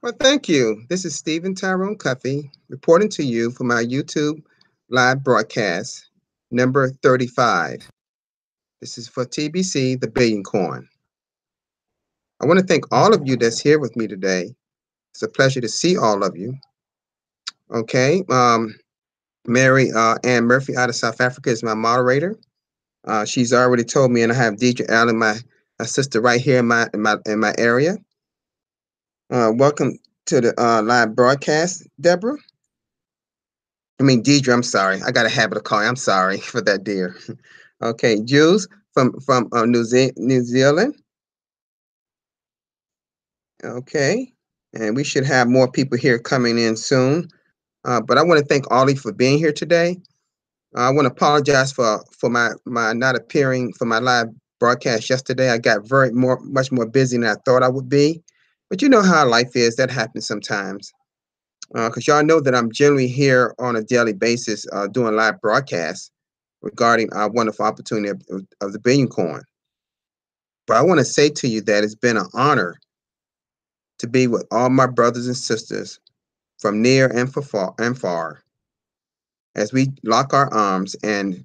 Well, thank you. This is Stephen Tyrone Cuffey reporting to you from my YouTube live broadcast number 35. This is for TBC The Billion Coin. I want to thank all of you that's here with me today. It's a pleasure to see all of you. Okay. Mary Ann Murphy out of South Africa is my moderator. She's already told me, and I have Deidre Allen, my sister, right here in my area. Welcome to the live broadcast, Deborah. Deidre, I'm sorry. I got a habit of calling. I'm sorry for that, dear. Okay, Jules from New Zealand. Okay, and we should have more people here coming in soon. But I want to thank all of you for being here today. I want to apologize for my not appearing for my live broadcast yesterday. I got much more busy than I thought I would be. But you know how life is. That happens sometimes. Because y'all know that I'm generally here on a daily basis doing live broadcasts regarding our wonderful opportunity of the Billion Coin. But I want to say to you that it's been an honor to be with all my brothers and sisters from near and far as we lock our arms and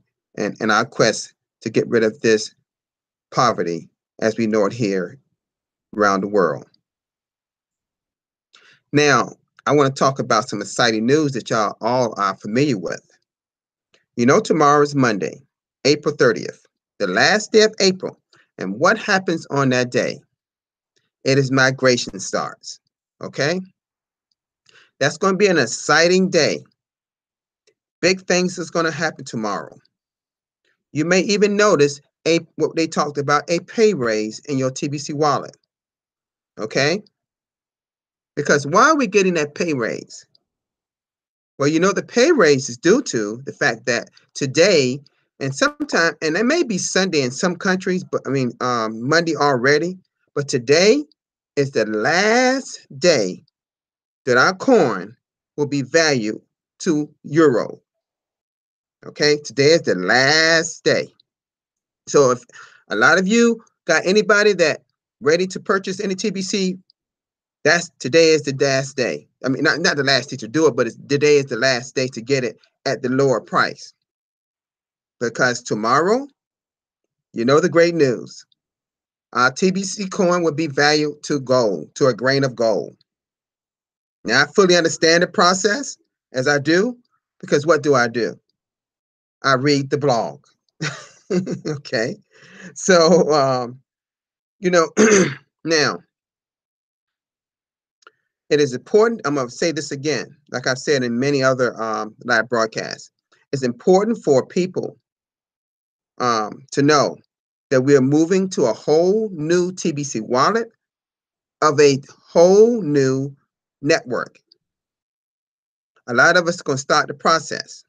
our quest to get rid of this poverty as we know it here around the world. Now, I want to talk about some exciting news that y'all all are familiar with. You know, tomorrow is Monday, April 30th, the last day of April. And what happens on that day? It is migration starts, okay? That's going to be an exciting day. Big things is going to happen tomorrow. You may even notice what they talked about, a pay raise in your TBC wallet, okay? Because why are we getting that pay raise? Well, you know, the pay raise is due to the fact that today and sometime, and it may be Sunday in some countries, but Monday already, but today is the last day that our coin will be valued to euro. Okay, today is the last day. So if a lot of you got anybody that ready to purchase any TBC, today is the last day. I mean, not the last day to do it, but today is the last day to get it at the lower price. Because tomorrow, you know the great news. Our TBC coin will be valued to gold, to a grain of gold. Now, I fully understand the process, as I do, because what do? I read the blog. Okay. So, you know, now, it is important. I'm going to say this again, like I've said in many other live broadcasts. It's important for people to know that we're moving to a whole new TBC wallet of a whole new network. A lot of us are going to start the process.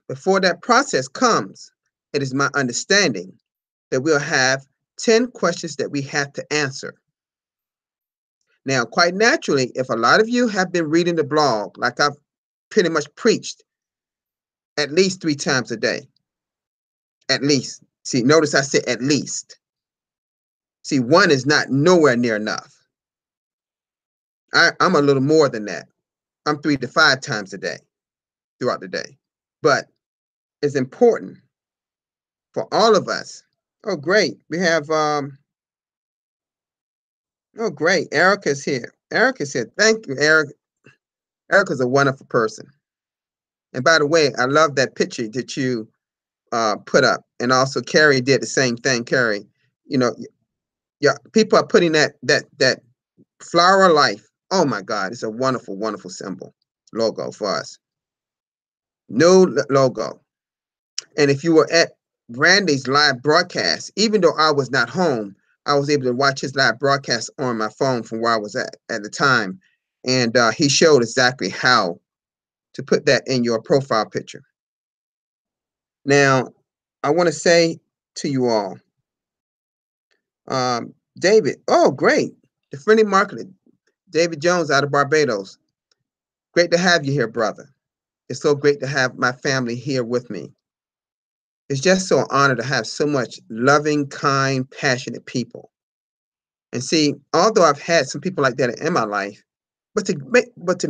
Before that process comes, it is my understanding that we'll have 10 questions that we have to answer. Now, quite naturally, if a lot of you have been reading the blog, like I've pretty much preached at least 3 times a day, at least. See, notice I said at least. See, 1 is not nowhere near enough. I'm a little more than that. I'm 3 to 5 times a day throughout the day. But it's important for all of us. Oh, great. We have, oh, great. Erica's here. Erica's here. Thank you, Eric. Erica's a wonderful person. And by the way, I love that picture that you put up. And also Carrie did the same thing. Carrie, you know, yeah, people are putting that flower of life. Oh my God, it's a wonderful, wonderful symbol, logo for us. New logo. And if you were at Randy's live broadcast, even though I was not home, I was able to watch his live broadcast on my phone from where I was at the time. And he showed exactly how to put that in your profile picture. Now, I want to say to you all, David, oh, great. The friendly marketer, David Jones out of Barbados. Great to have you here, brother. It's so great to have my family here with me. It's just so an honor to have so much loving, kind, passionate people. And see, although I've had some people like that in my life, to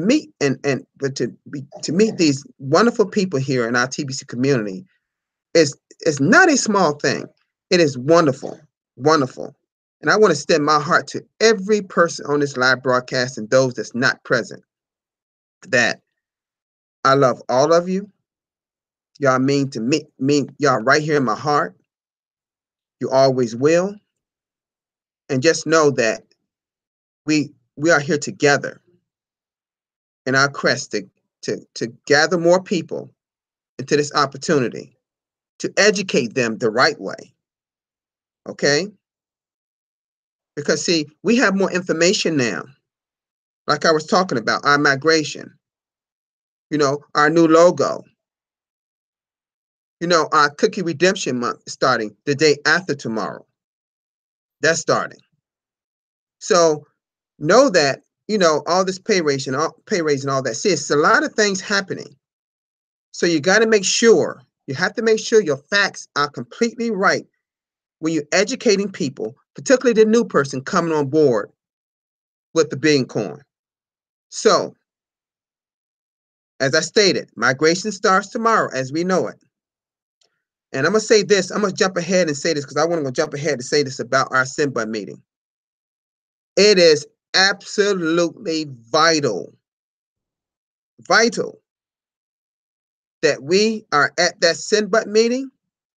meet these wonderful people here in our TBC community is not a small thing. It is wonderful, wonderful. And I want to extend my heart to every person on this live broadcast and those that's not present, that I love all of you. Y'all mean to me, y'all right here in my heart. You always will. And just know that we are here together in our quest to gather more people into this opportunity to educate them the right way. Okay? Because see, we have more information now. Like I was talking about, our migration, our new logo, our cookie redemption month starting the day after tomorrow. That's starting. So know that, all this pay raise and all that. See, it's a lot of things happening. So you got to make sure, you have to make sure your facts are completely right when you're educating people, particularly the new person coming on board with the Billion Coin. So, as I stated, migration starts tomorrow as we know it. And I'm going to say this, I'm going to jump ahead and say this because I want to jump ahead to say this about our Simba meeting. It is absolutely vital that we are at that send button meeting.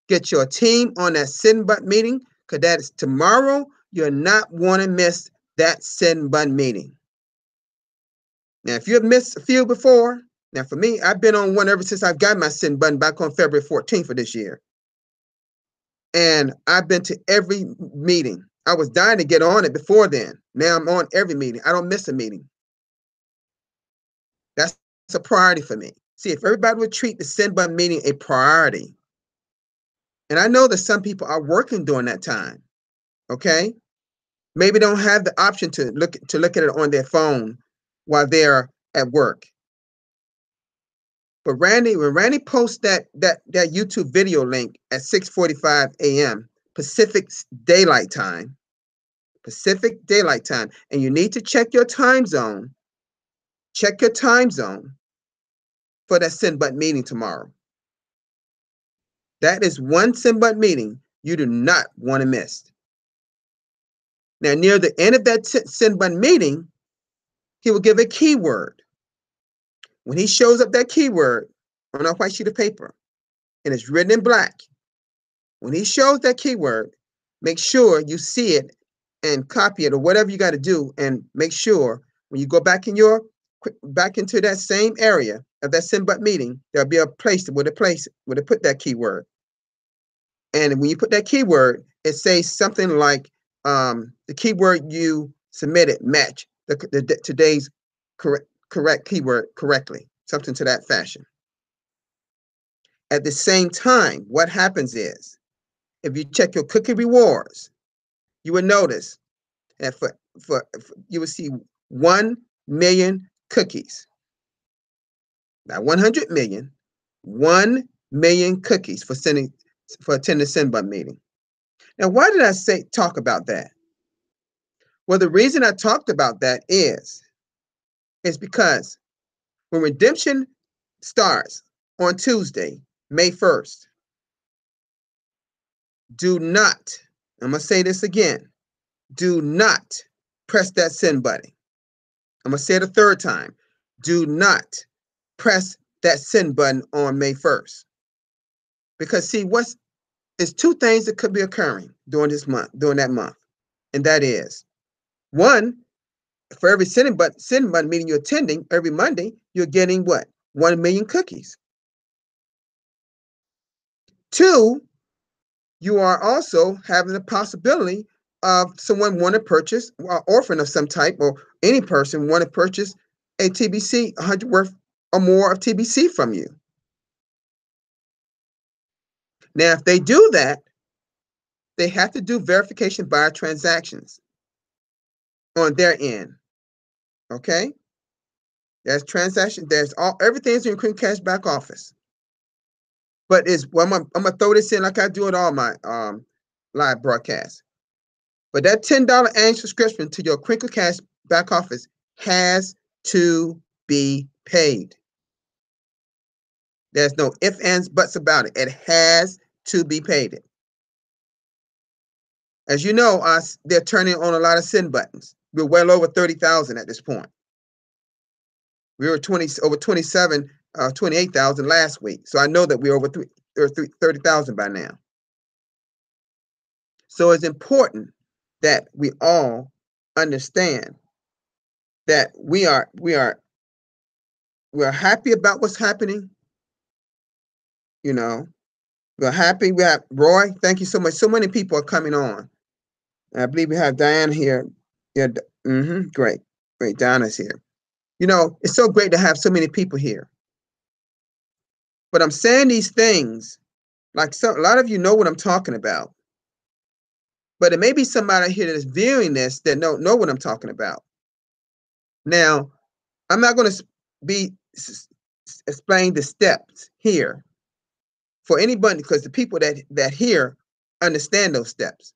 Get your team on that send button meeting, because that is tomorrow. You're not want to miss that send button meeting. Now, if you've missed a few before, now for me, I've been on one ever since I've got my send button back on February 14th of this year. And I've been to every meeting. I was dying to get on it before then. Now I'm on every meeting. I don't miss a meeting. That's a priority for me. See, if everybody would treat the send button meeting a priority, and I know that some people are working during that time, okay? Maybe don't have the option to look at it on their phone while they're at work. But when Randy posts that YouTube video link at 6:45 a.m. Pacific Daylight Time, and you need to check your time zone. Check your time zone for that send button meeting tomorrow. That is one send button meeting you do not want to miss. Now, near the end of that send button meeting, he will give a keyword. When he shows up that keyword on a white sheet of paper and it's written in black, when he shows that keyword, make sure you see it and copy it or whatever you got to do, and make sure when you go back into that same area of that send button meeting, there'll be a place where to put that keyword. And when you put that keyword, it says something like the keyword you submitted match today's correct keyword correctly, something to that fashion. At the same time, what happens is, if you check your cookie rewards, you will notice that you will see 1 million cookies. Not 100 million, 1 million cookies for attending the send button meeting. Now, why did I talk about that? Well, the reason I talked about that is because when redemption starts on Tuesday, May 1st, do not, I'm going to say this again, do not press that send button. I'm going to say it a third time. Do not press that send button on May 1st. Because see, there's two things that could be occurring during that month. And that is, one, for every send button meeting you're attending every Monday, you're getting what? 1 million cookies. Two, you are also having the possibility of someone want to purchase, or orphan of some type, or any person want to purchase a TBC 100 worth or more of TBC from you. Now, if they do that, they have to do verification by transactions on their end. Okay? There's transaction, everything's in Kringles Cash back office. But I'm gonna throw this in like I do at all my live broadcasts. But that $10 annual subscription to your Kringles Cash back office has to be paid. There's no ifs, ands, buts about it. It has to be paid. As you know, they're turning on a lot of send buttons. We're well over 30,000 at this point. We were over 27, 28,000 last week. So I know that we're over 30,000 by now. So it's important that we all understand that we're happy about what's happening. You know, we're happy. We have Roy. Thank you so much. So many people are coming on. I believe we have Diane here. Yeah. Great. Diana's here. You know, it's so great to have so many people here. But I'm saying these things like a lot of you know what I'm talking about. But it may be somebody here that is viewing this that don't know what I'm talking about. Now, I'm not going to explain the steps here for anybody, because the people that hear understand those steps.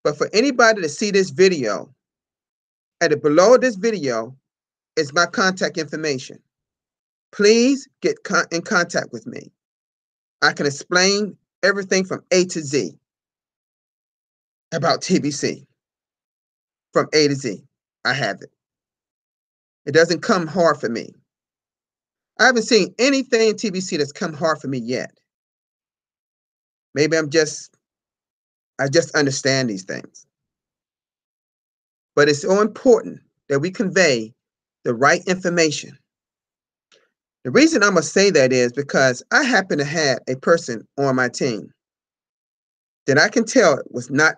But for anybody to see this video, below this video is my contact information. Please get in contact with me. I can explain everything from A to Z about TBC. From A to Z, I have it. It doesn't come hard for me. I haven't seen anything in TBC that's come hard for me yet. Maybe I just understand these things. But it's so important that we convey the right information. The reason I'm going to say that is because I happen to have a person on my team that I can tell is not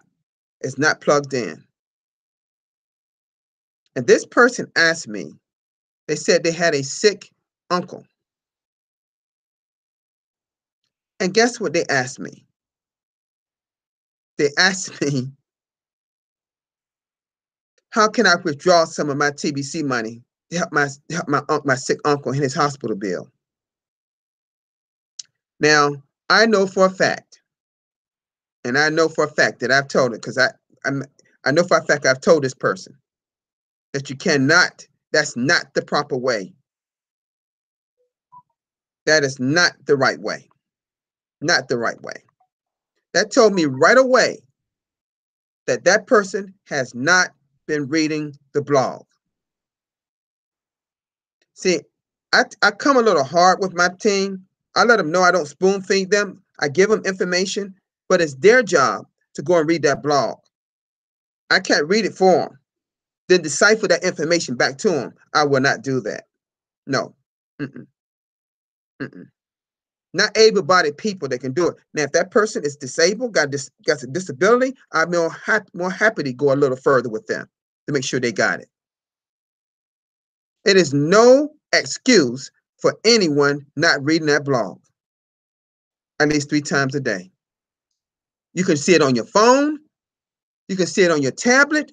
plugged in. And this person asked me, they said they had a sick uncle. And guess what they asked me? They asked me, how can I withdraw some of my TBC money to help my sick uncle in his hospital bill? Now, I know for a fact, and I know for a fact that I've told it, because I know for a fact I've told this person that you cannot, that's not the proper way. That is not the right way. Not the right way. That told me right away that that person has not been reading the blog. See, I come a little hard with my team. I let them know I don't spoon feed them. I give them information, but it's their job to go and read that blog. I can't read it for them, then decipher that information back to them. I will not do that. No. Not able-bodied people that can do it. Now, if that person is disabled, got a disability, I'm more happy to go a little further with them to make sure they got it. It is no excuse for anyone not reading that blog at least 3 times a day. You can see it on your phone. You can see it on your tablet.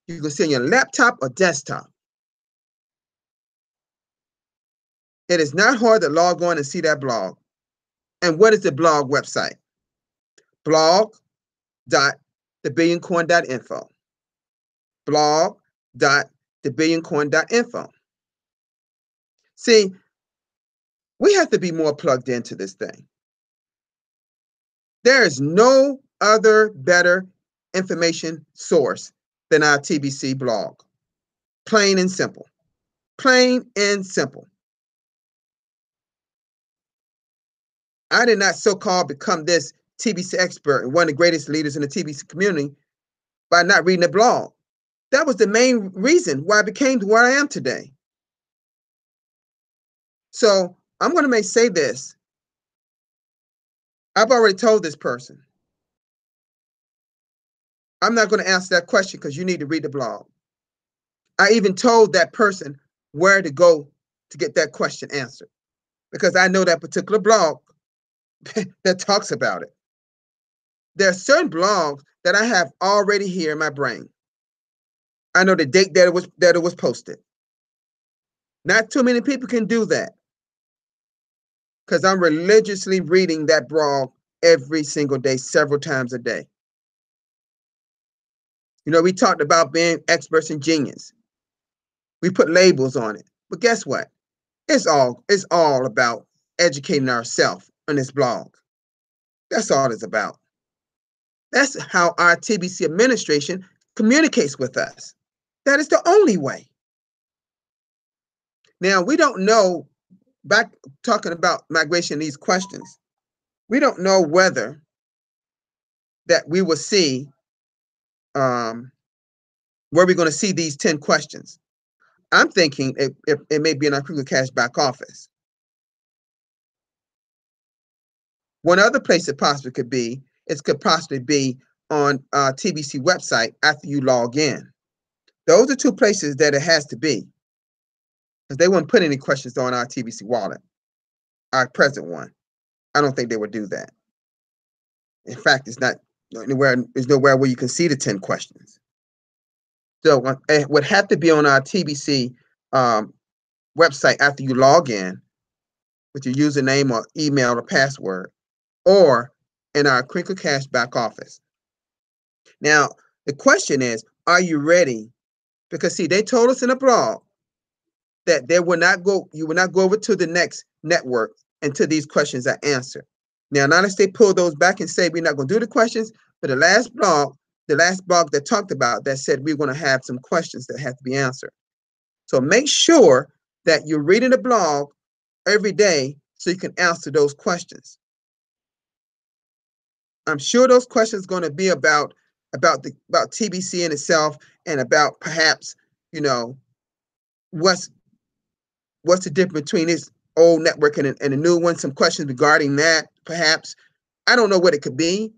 You can see it on your laptop or desktop. It is not hard to log on and see that blog. And what is the blog website? blog.thebillioncoin.info. blog.thebillioncoin.info. See, we have to be more plugged into this thing. There is no other better information source than our TBC blog. Plain and simple. Plain and simple. I did not so-called become this TBC expert and one of the greatest leaders in the TBC community by not reading the blog. That was the main reason why I became where I am today. So I'm going to say this. I've already told this person, I'm not going to answer that question because you need to read the blog. I even told that person where to go to get that question answered because I know that particular blog that talks about it. There are certain blogs that I have already here in my brain. I know the date that it was posted. Not too many people can do that because I'm religiously reading that blog every single day, several times a day. You know, we talked about being experts and genius. We put labels on it. But guess what? It's all about educating ourselves on this blog. That's all it's about. That's how our TBC administration communicates with us. That is the only way. Now, we don't know, back talking about migration, these questions, we don't know whether that we will see where we're going to see these 10 questions. I'm thinking it may be in our Kringles Cash back office. One other place it possibly could be, it could possibly be on TBC website after you log in. Those are two places that it has to be, because they wouldn't put any questions on our TBC wallet, our present one. I don't think they would do that. In fact, it's not anywhere. There's nowhere where you can see the 10 questions. So it would have to be on our TBC website after you log in with your username or email or password, or in our Kringles Cash back office. Now, the question is, are you ready? Because see, they told us in a blog that you will not go over to the next network until these questions are answered. Now, unless they pull those back and say we're not going to do the questions, but the last blog that talked about that said we're going to have some questions that have to be answered. So make sure that you're reading the blog every day so you can answer those questions. I'm sure those questions are going to be about TBC in itself, and about perhaps, what's the difference between this old network and a new one. Some questions regarding that, perhaps. I don't know what it could be,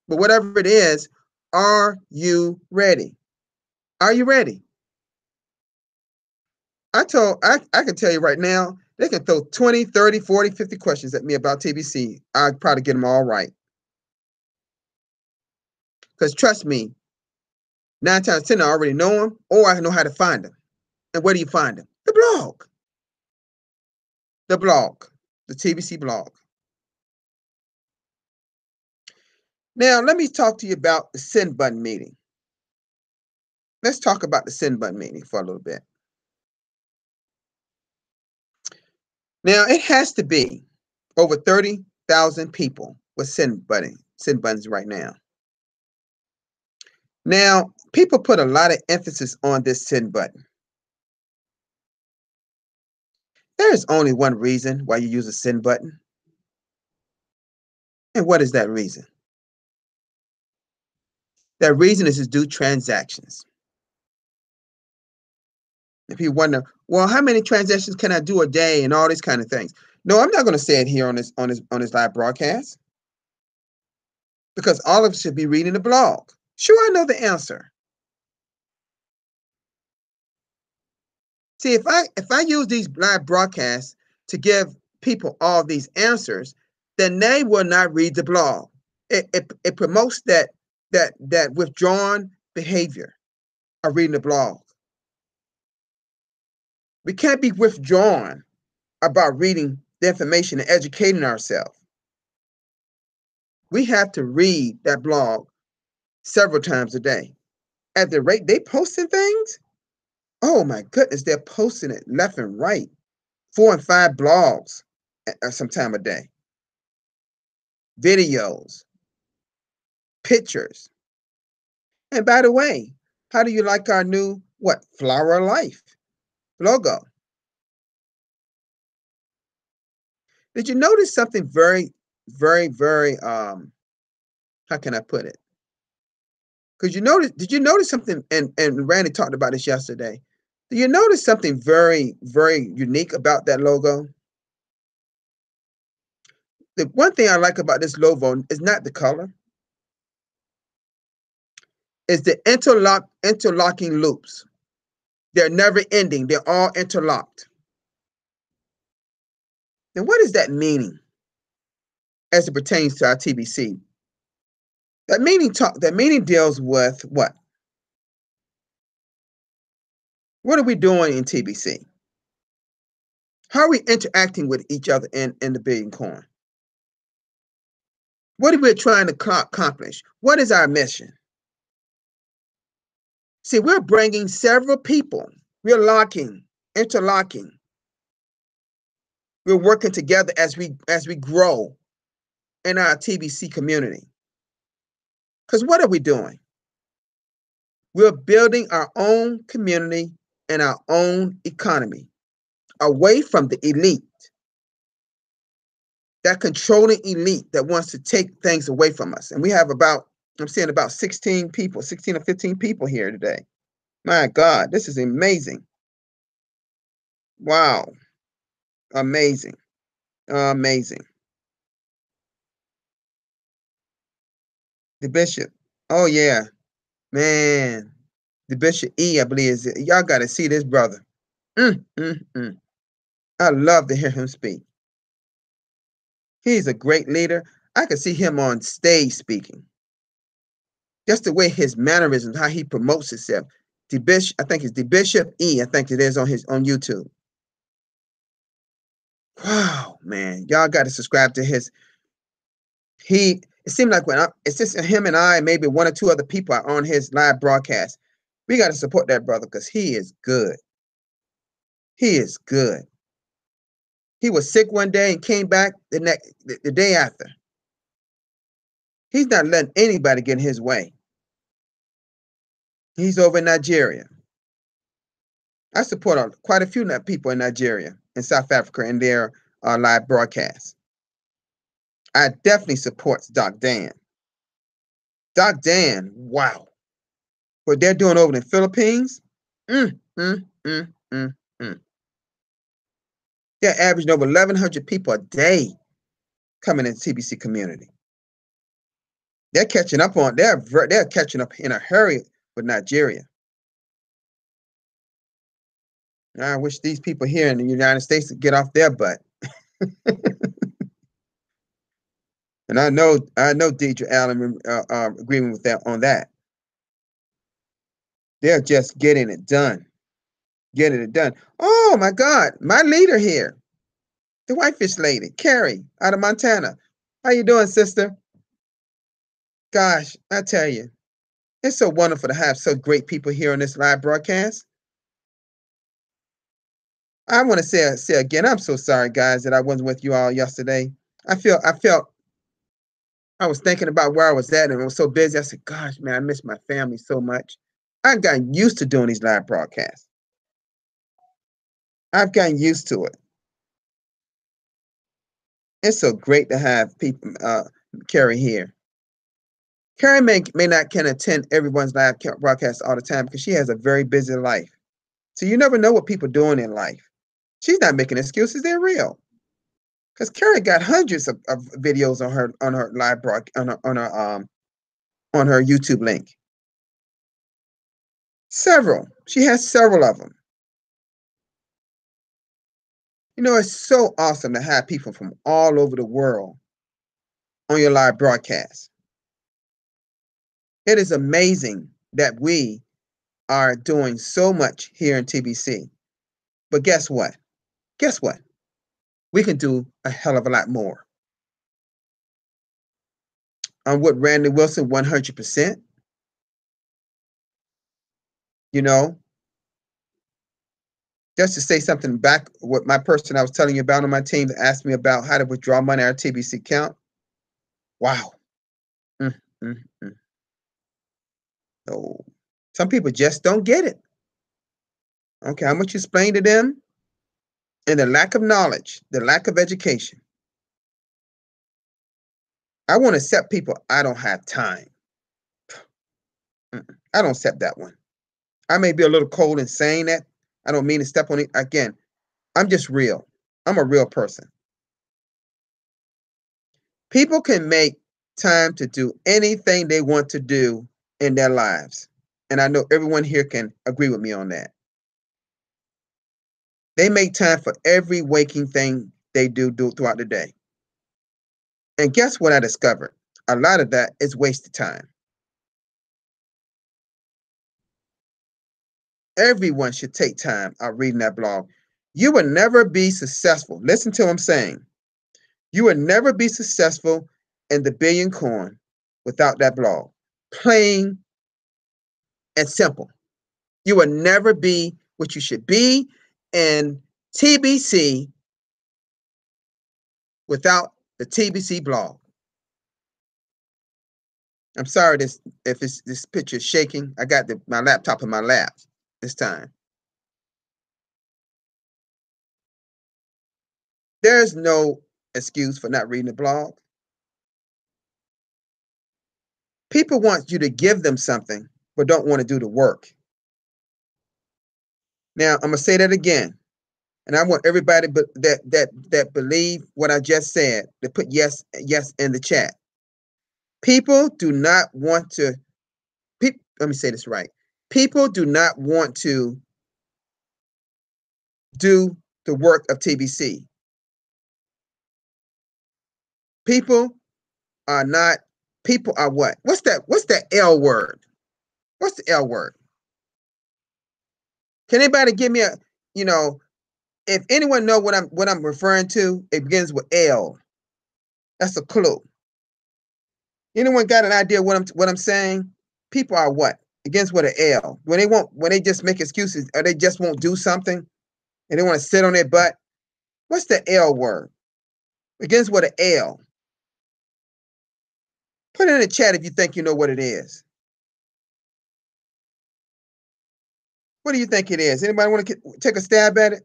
but whatever it is, are you ready? Are you ready? I can tell you right now, they can throw 20, 30, 40, 50 questions at me about TBC. I'd probably get them all right. Because trust me, 9 times 10, I already know them, or I know how to find them. And where do you find them? The blog. The blog. The TBC blog. Now, let me talk to you about the send button meeting. Let's talk about the send button meeting for a little bit. Now, it has to be over 30,000 people with send buttons right now. Now, people put a lot of emphasis on this send button. There is only one reason why you use a send button. And what is that reason? That reason is to do transactions. If you wonder, well, how many transactions can I do a day and all these kind of things? No, I'm not going to say it here on this live broadcast, because all of us should be reading the blog. Sure, I know the answer. See, if I use these live broadcasts to give people all these answers, then they will not read the blog. It promotes that withdrawn behavior of reading the blog. We can't be withdrawn about reading the information and educating ourselves. We have to read that blog several times a day. At the rate they posting things, oh my goodness, they're posting it left and right, 4 and 5 blogs at some time a day, videos, pictures. And by the way, how do you like our new Flower of Life logo? Did you notice something very, very, very how can I put it? Because did you notice something, and Randy talked about this yesterday. Did you notice something very, very unique about that logo? The one thing I like about this logo is not the color. It's the interlocking loops. They're never ending. They're all interlocked. And what is that meaning as it pertains to our TBC? That meaning deals with what? What are we doing in TBC? How are we interacting with each other in the Billion Coin? What are we trying to accomplish? What is our mission? See, we're bringing several people We're locking, interlocking. We're working together as we grow in our TBC community. Because what are we doing? We're building our own community and our own economy away from the elite, that controlling elite that wants to take things away from us. And we have I'm seeing about 16 people, 16 or 15 people here today. My God, this is amazing. Wow. Amazing. Amazing. The bishop. Oh, yeah. Man. The Bishop E, I believe, is it. Y'all got to see this brother. Mm, mm, mm. I love to hear him speak. He's a great leader. I could see him on stage speaking. Just the way his mannerisms, how he promotes himself. The Bishop, I think it's the Bishop E, I think it is on YouTube. Wow, man. Y'all got to subscribe to his. It seemed like it's just him and I, and maybe one or two other people are on his live broadcast. We got to support that brother because he is good. He is good. He was sick one day and came back the day after. He's not letting anybody get in his way. He's over in Nigeria. I support quite a few people in Nigeria and South Africa in their live broadcasts. I definitely support Doc Dan. Doc Dan, wow. What they're doing over in the Philippines, they're averaging over 1,100 people a day coming in the TBC community. They're catching up they're catching up in a hurry with Nigeria. I wish these people here in the United States would get off their butt. And I know Deidre Allen agreeing with that on that. They're just getting it done. Getting it done. Oh my God, my leader here, the Whitefish lady, Carrie, out of Montana. How you doing, sister? Gosh, I tell you, it's so wonderful to have so great people here on this live broadcast. I want to say again, I'm so sorry, guys, that I wasn't with you all yesterday. I felt I was thinking about where I was at and I was so busy. I said, gosh, man, I miss my family so much. I've gotten used to doing these live broadcasts. I've gotten used to it. It's so great to have people, Carrie here. Carrie may not can attend everyone's live broadcast all the time because she has a very busy life. So you never know what people are doing in life. She's not making excuses; they're real. Because Carrie got hundreds of videos on her live broadcast on her YouTube link. Several. She has several of them. You know, it's so awesome to have people from all over the world on your live broadcast. It is amazing that we are doing so much here in TBC. But guess what? Guess what? We can do a hell of a lot more. I'm with Randy Wilson 100%. You know, just to say something back, what my person I was telling you about on my team that asked me about how to withdraw money out of TBC account. Wow. Mm, mm, mm. So some people just don't get it. Okay, how much you explain to them? And the lack of knowledge, the lack of education. I want to accept people. I don't have time. I don't accept that one. I may be a little cold in saying that. I don't mean to step on it. Again, I'm just real. I'm a real person. People can make time to do anything they want to do in their lives. And I know everyone here can agree with me on that. They make time for every waking thing they do throughout the day. And guess what I discovered? A lot of that is wasted time. Everyone should take time out reading that blog. You will never be successful. Listen to what I'm saying. You will never be successful in the Billion Coin without that blog. Plain and simple. You will never be what you should be in TBC without the TBC blog. I'm sorry if this picture is shaking. I got my laptop in my lap this time. There's no excuse for not reading the blog. People want you to give them something, but don't want to do the work. Now, I'm gonna say that again, and I want everybody that believe what I just said to put yes in the chat. People do not want to. Let me say this right. People do not want to do the work of TBC. People are not. People are what? What's that? What's that L word? What's the L word? Can anybody give me if anyone know what I'm referring to? It begins with L. That's a clue. Anyone got an idea what I'm saying? People are what? Begins with an L. When they just make excuses or they just won't do something and they want to sit on their butt. What's the L word? Begins with an L. Put it in the chat if you think you know what it is. What do you think it is? Anybody want to take a stab at it?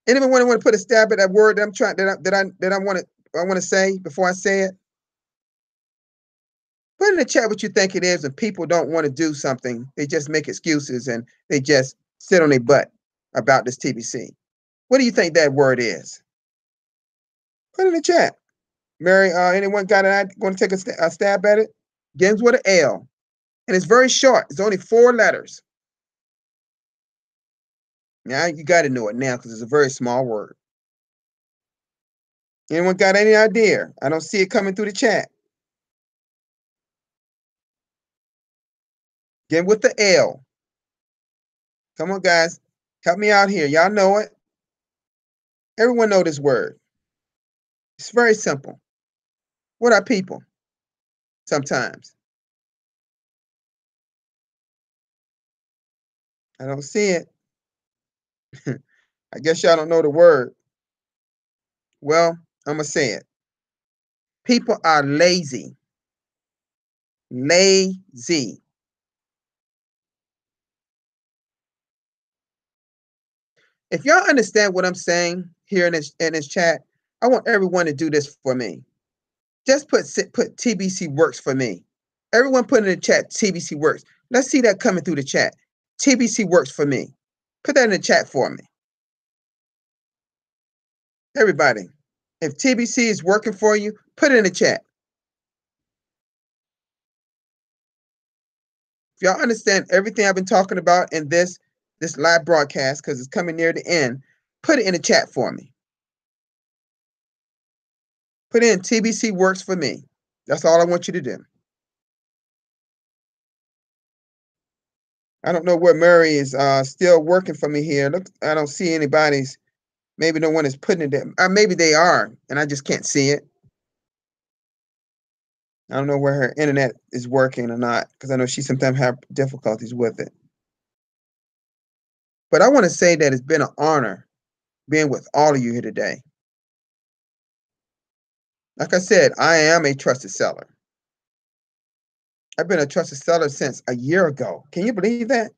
Anyone want to put a stab at that word that I'm trying I want to say before I say it? Put in the chat what you think it is when people don't want to do something. They just make excuses and they just sit on their butt about this TBC. What do you think that word is? Put it in the chat. Mary, anyone got an idea? Want to take a stab at it? Begins with an L. And it's very short. It's only 4 letters. Now you got to know it now because it's a very small word. Anyone got any idea? I don't see it coming through the chat. Begin with the L. Come on, guys. Help me out here. Y'all know it. Everyone know this word. It's very simple. What are people? Sometimes. I don't see it. I guess y'all don't know the word. Well, I'm going to say it. People are lazy. Lazy. If y'all understand what I'm saying here in this chat, I want everyone to do this for me. Just put TBC works for me. Everyone put in the chat TBC works. Let's see that coming through the chat. TBC works for me. Put that in the chat for me. Everybody, if TBC is working for you, put it in the chat. If y'all understand everything I've been talking about in this live broadcast, because it's coming near the end, put it in the chat for me. Put in TBC works for me. That's all I want you to do. I don't know where Murray is still working for me here. Look, I don't see anybody's. Maybe no one is putting it there. Maybe they are, and I just can't see it. I don't know where her internet is working or not, because I know she sometimes have difficulties with it. But I want to say that it's been an honor being with all of you here today. Like I said, I am a trusted seller. I've been a trusted seller since a year ago. Can you believe that?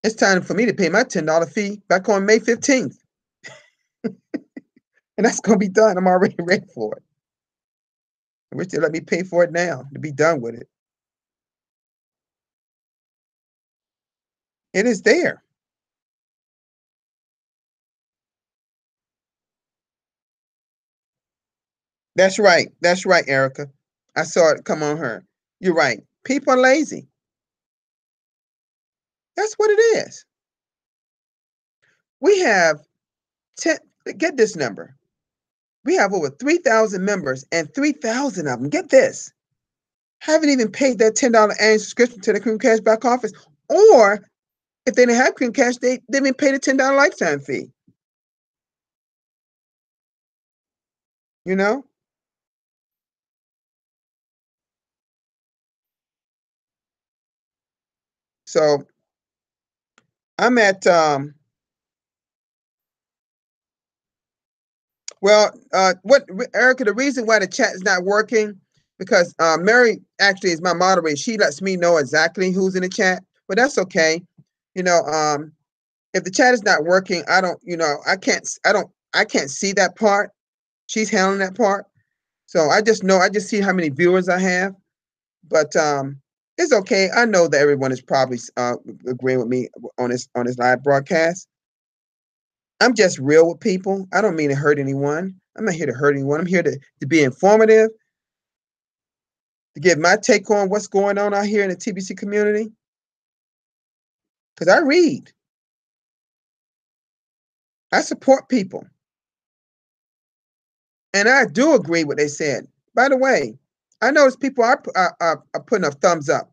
It's time for me to pay my $10 fee back on May 15th. And that's going to be done. I'm already ready for it. I wish they'd let me pay for it now to be done with it. It is there. That's right. That's right, Erica. I saw it come on her. You're right. People are lazy. That's what it is. We have 10, get this number. We have over 3,000 members and 3,000 of them, get this, haven't even paid that $10 annual subscription to the Cream Cash back office. Or if they didn't have Cream Cash, they didn't pay the $10 lifetime fee. You know? So I'm at Erica, the reason why the chat is not working, because Mary actually is my moderator. She lets me know exactly who's in the chat, but that's okay. You know, if the chat is not working, I don't, I can't see that part. She's handling that part. So I just see how many viewers I have. But it's okay. I know that everyone is probably agreeing with me on this live broadcast. I'm just real with people. I don't mean to hurt anyone. I'm not here to hurt anyone. I'm here to be informative, to give my take on what's going on out here in the TBC community. Because I read. I support people. And I do agree with what they said. By the way, I notice people are putting a thumbs up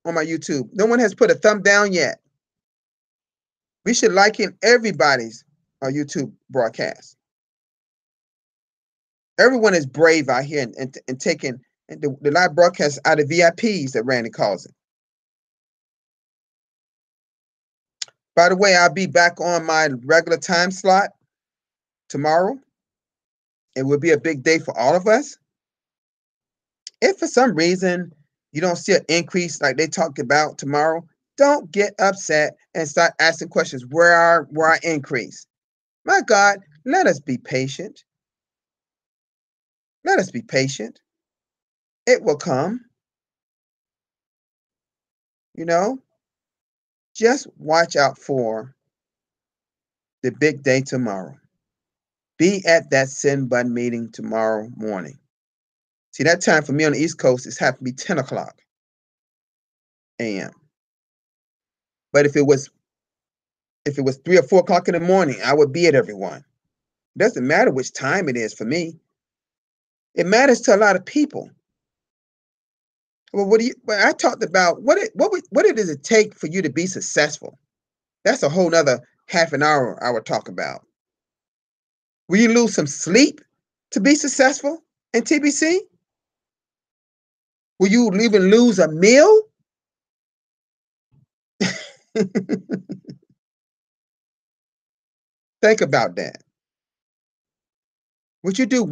on my YouTube. No one has put a thumb down yet. We should liken everybody's YouTube broadcast. Everyone is brave out here and taking the live broadcast out of VIPs, that Randy calls it. By the way, I'll be back on my regular time slot tomorrow. It will be a big day for all of us. If for some reason you don't see an increase like they talked about tomorrow, don't get upset and start asking questions. Where our increase? My God, let us be patient. Let us be patient. It will come. Just watch out for the big day tomorrow. Be at that send button meeting tomorrow morning. See, that time for me on the East Coast is happened to be 10 o'clock a.m. But if it was 3 or 4 o'clock in the morning, I would be at everyone. It doesn't matter which time it is for me. It matters to a lot of people. Well, I talked about what does it take for you to be successful? That's a whole nother half an hour I would talk about. Will you lose some sleep to be successful in TBC? Will you even lose a meal? Think about that. Would you do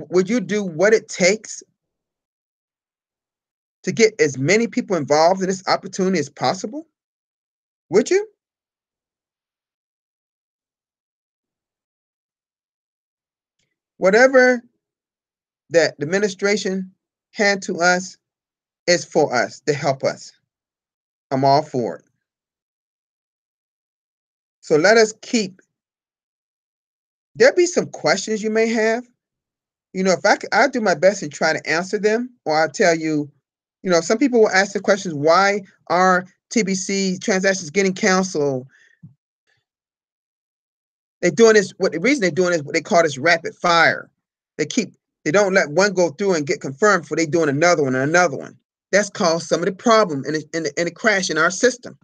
what it takes to get as many people involved in this opportunity as possible? Would you? Whatever that the administration hand to us is for us, to help us. I'm all for it. So let us there'll be some questions you may have. If I'll do my best and try to answer them, or I'll tell you, some people will ask the questions, why are TBC transactions getting canceled? They're doing this, the reason they're doing this, what they call this rapid fire. They don't let one go through and get confirmed before they doing another one and another one. That's caused some of the problem and the crash in our system.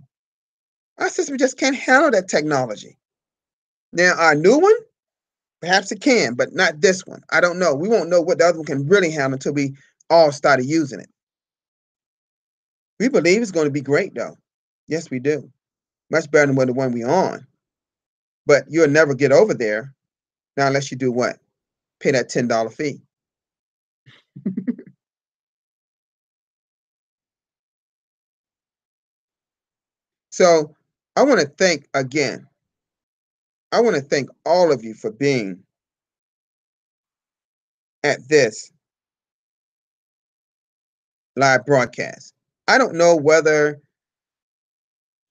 Our system just can't handle that technology. Now, our new one, perhaps it can, but not this one. I don't know. We won't know what the other one can really handle until we all started using it. We believe it's going to be great, though. Yes, we do. Much better than the one we're on. But you'll never get over there now unless you do what? Pay that $10 fee. So I want to thank all of you for being at this live broadcast. I don't know whether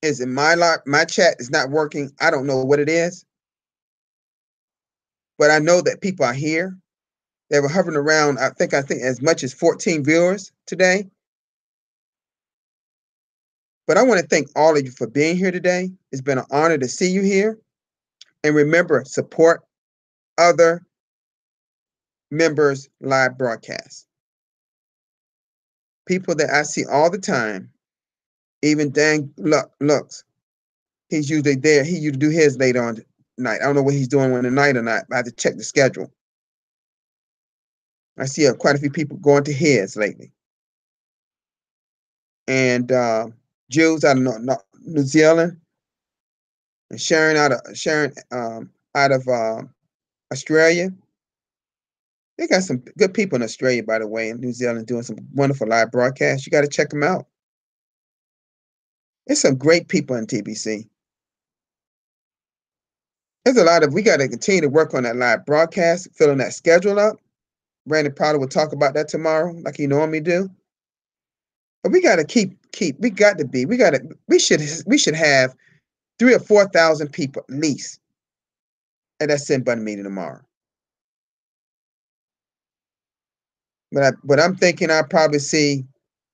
it's in my chat is not working. I don't know what it is. But I know that people are here. They were hovering around, I think as much as 14 viewers today. But I want to thank all of you for being here today. It's been an honor to see you here. And remember, support other members' live broadcasts. People that I see all the time, even Dan Lux. He's usually there. He usually do his later on tonight. I don't know what he's doing on the night or not. I have to check the schedule. I see quite a few people going to his lately. And Jules, I don't know, New Zealand, and Sharon out of Australia. They got some good people in Australia, by the way, and New Zealand doing some wonderful live broadcasts. You got to check them out. There's some great people in TBC. There's a lot of, we got to continue to work on that live broadcast, filling that schedule up. Brandon Potter will talk about that tomorrow, like he normally do. But we got to we should have 3,000 or 4,000 people at least at that send button meeting tomorrow. But I'm thinking I'll probably see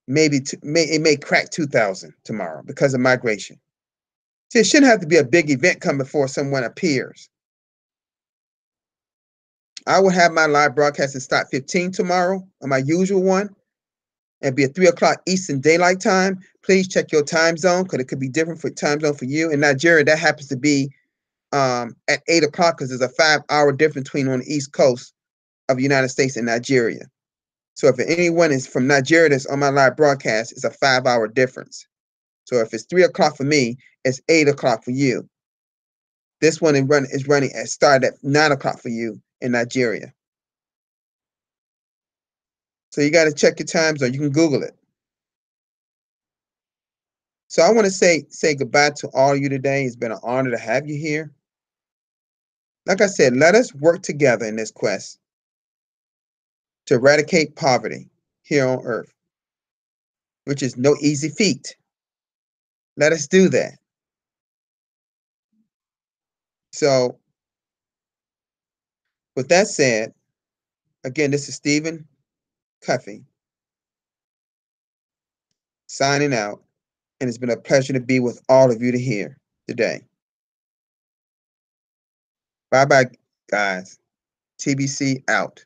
it may crack 2,000 tomorrow because of migration. See, it shouldn't have to be a big event come before someone appears. I will have my live broadcast start 15 tomorrow on my usual one and be at 3 o'clock Eastern Daylight Time. Please check your time zone because it could be different for time zone for you. In Nigeria, that happens to be at 8 o'clock because there's a 5-hour difference between on the East Coast of the United States and Nigeria. So if anyone is from Nigeria that's on my live broadcast, it's a 5-hour difference. So if it's 3 o'clock for me, it's 8 o'clock for you. This one is running at started at 9 o'clock for you in Nigeria. So you got to check your time zone. You can Google it. So I want to say goodbye to all of you today. It's been an honor to have you here. Like I said, let us work together in this quest to eradicate poverty here on Earth, which is no easy feat. Let us do that. So with that said, again, this is Stephen Cuffey signing out, and it's been a pleasure to be with all of you to hear today. Bye-bye, guys. TBC out.